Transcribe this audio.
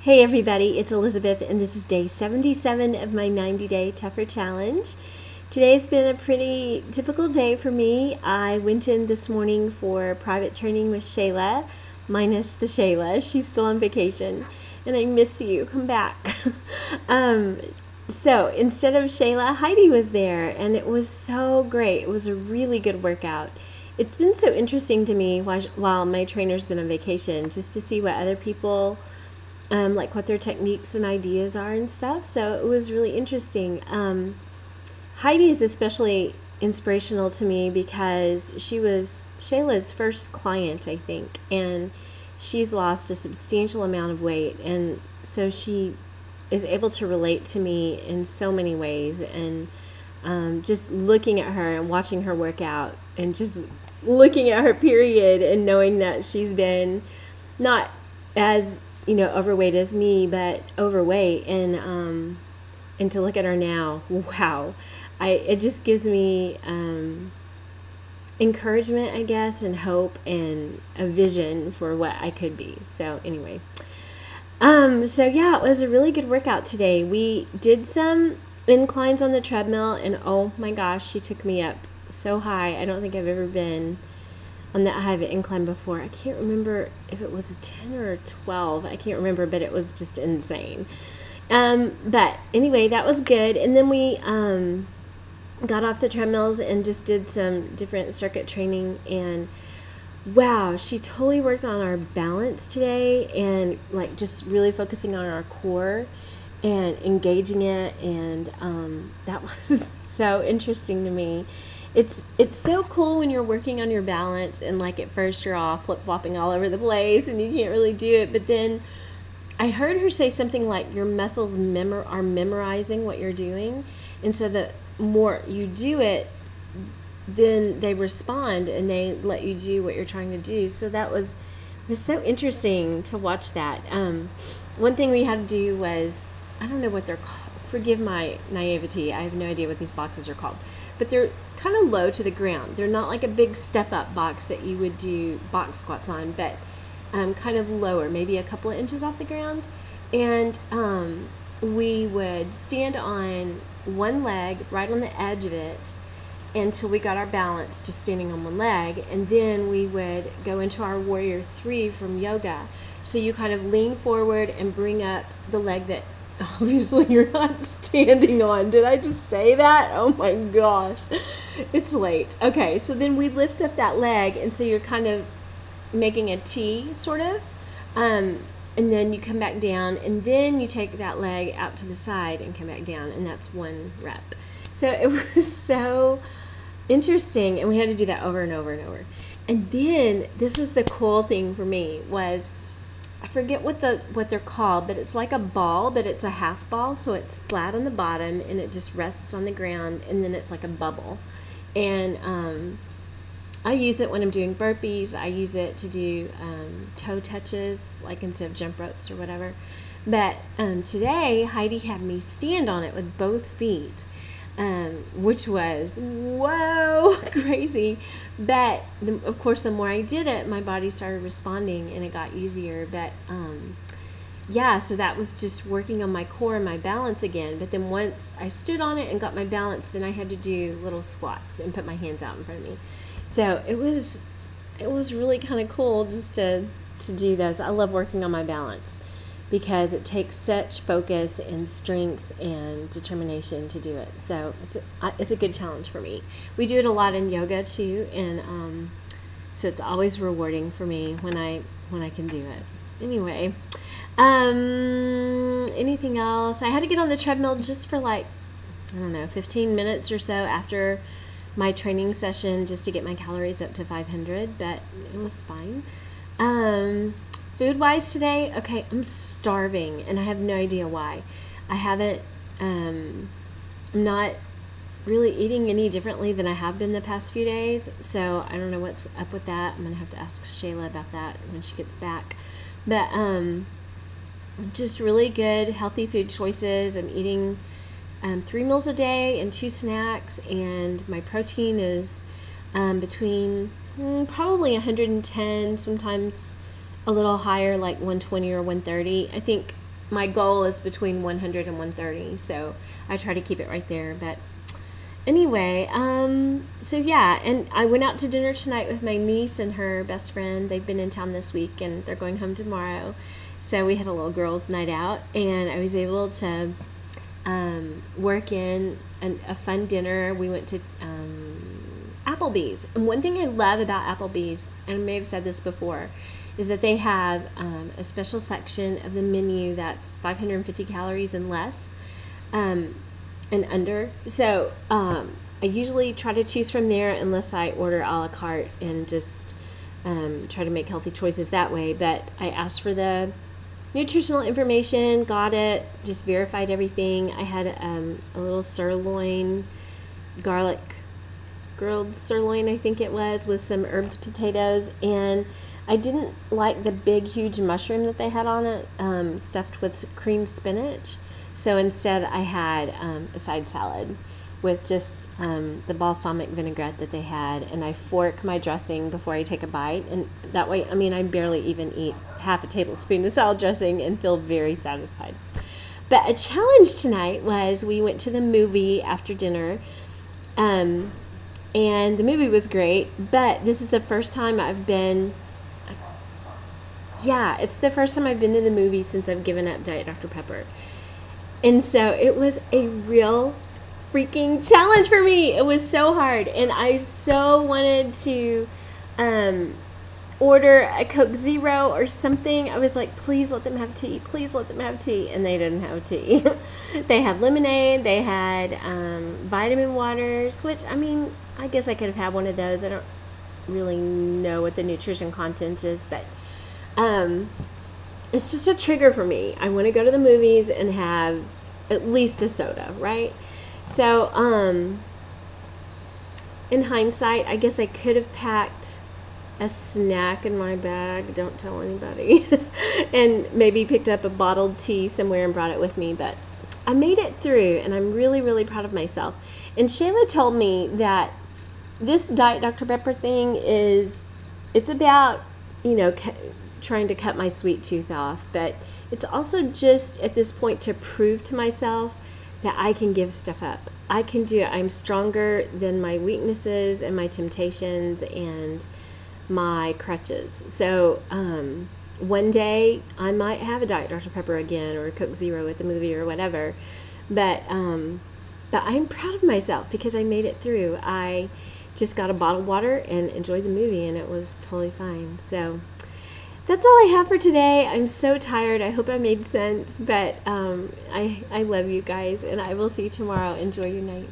Hey everybody, it's Elizabeth and this is day 77 of my 90-day TUF'ER challenge. Today's been a pretty typical day for me. I went in this morning for private training with Shayla, minus the Shayla. She's still on vacation and I miss you. Come back. So instead of Shayla, Heidi was there and it was so great. It was a really good workout. It's been so interesting to me while my trainer's been on vacation just to see what other people like what their techniques and ideas are and stuff. So it was really interesting. Heidi is especially inspirational to me because she was Shayla's first client, I think, and she's lost a substantial amount of weight, and so she is able to relate to me in so many ways. And just looking at her and watching her work out and just looking at her period and knowing that she's been not as overweight as me, but overweight, and to look at her now, wow, it just gives me encouragement, I guess, and hope and a vision for what I could be. So anyway, so yeah, it was a really good workout today. We did some inclines on the treadmill, and oh my gosh, she took me up so high. I don't think I've ever been on that high of an incline before. I can't remember if it was a 10 or a 12. I can't remember, but it was just insane. But anyway, that was good. And then we got off the treadmills and just did some different circuit training. And wow, she totally worked on our balance today and like just really focusing on our core and engaging it. And that was so interesting to me. It's so cool when you're working on your balance and like at first you're all flip-flopping all over the place and you can't really do it, but then I heard her say something like your muscles are memorizing what you're doing, and so the more you do it, then they respond and they let you do what you're trying to do. So that was so interesting to watch that. One thing we had to do was, I don't know what they're called. Forgive my naivety. I have no idea what these boxes are called, but they're kind of low to the ground. They're not like a big step-up box that you would do box squats on, but kind of lower, maybe a couple of inches off the ground. And we would stand on one leg right on the edge of it until we got our balance, just standing on one leg, and then we would go into our warrior 3 from yoga. So you kind of lean forward and bring up the leg that obviously you're not standing on. Did I just say that? Oh my gosh, it's late. Okay, so then we lift up that leg, and so you're kind of making a T, sort of, and then you come back down, and then you take that leg out to the side and come back down, and that's one rep. So it was so interesting, and we had to do that over and over and over. And then this was the cool thing for me was, I forget what they're called, but it's like a ball, but it's a half ball, so it's flat on the bottom and it just rests on the ground, and then it's like a bubble. And I use it when I'm doing burpees. I use it to do toe touches, like instead of jump ropes or whatever. But today Heidi had me stand on it with both feet, which was whoa, crazy. But of course, the more I did it, my body started responding and it got easier. But yeah, so that was just working on my core and my balance again. But then once I stood on it and got my balance, then I had to do little squats and put my hands out in front of me. So it was really kind of cool just to do those. I love working on my balance because it takes such focus and strength and determination to do it. So it's a good challenge for me. We do it a lot in yoga too, and so it's always rewarding for me when I can do it. Anyway, anything else? I had to get on the treadmill just for like, I don't know, 15 minutes or so after my training session just to get my calories up to 500, but it was fine. Food-wise today, okay, I'm starving, and I have no idea why. I haven't, I'm not really eating any differently than I have been the past few days, so I don't know what's up with that. I'm going to have to ask Shayla about that when she gets back. But just really good, healthy food choices. I'm eating 3 meals a day and 2 snacks, and my protein is between probably 110, sometimes a little higher, like 120 or 130. I think my goal is between 100 and 130, so I try to keep it right there. But anyway, so yeah, and I went out to dinner tonight with my niece and her best friend. They've been in town this week, and they're going home tomorrow. So we had a little girls' night out, and I was able to work in a fun dinner. We went to Applebee's. And one thing I love about Applebee's, and I may have said this before, is that they have a special section of the menu that's 550 calories and less and under. So I usually try to choose from there unless I order a la carte and just try to make healthy choices that way. But I asked for the nutritional information, got it, just verified everything. I had a little sirloin, garlic grilled sirloin, I think it was, with some herbed potatoes, and I didn't like the big, huge mushroom that they had on it, stuffed with creamed spinach. So instead I had a side salad with just the balsamic vinaigrette that they had, and I fork my dressing before I take a bite, and that way, I mean, I barely even eat half a tablespoon of salad dressing and feel very satisfied. But a challenge tonight was we went to the movie after dinner, and the movie was great, but this is the first time I've been, it's the first time I've been to the movie since I've given up Diet Dr. Pepper. And so it was a real freaking challenge for me. It was so hard, and I so wanted to order a Coke Zero or something. I was like, please let them have tea, please let them have tea, and they didn't have tea. They had lemonade, they had vitamin waters, which, I mean, I guess I could have had one of those. I don't really know what the nutrition content is, but it's just a trigger for me. I want to go to the movies and have at least a soda, right? So in hindsight, I guess I could have packed a snack in my bag, don't tell anybody, and maybe picked up a bottled tea somewhere and brought it with me, but I made it through, and I'm really, really proud of myself. And Shayla told me that this Diet Dr. Pepper thing it's about, trying to cut my sweet tooth off, but it's also just at this point to prove to myself that I can give stuff up. I can do it. I'm stronger than my weaknesses and my temptations and my crutches. So one day I might have a Diet Dr. Pepper again, or a Coke Zero at the movie or whatever, but I'm proud of myself because I made it through. I just got a bottle of water and enjoyed the movie, and it was totally fine. So that's all I have for today. I'm so tired. I hope I made sense, but I love you guys, and I will see you tomorrow. Enjoy your night.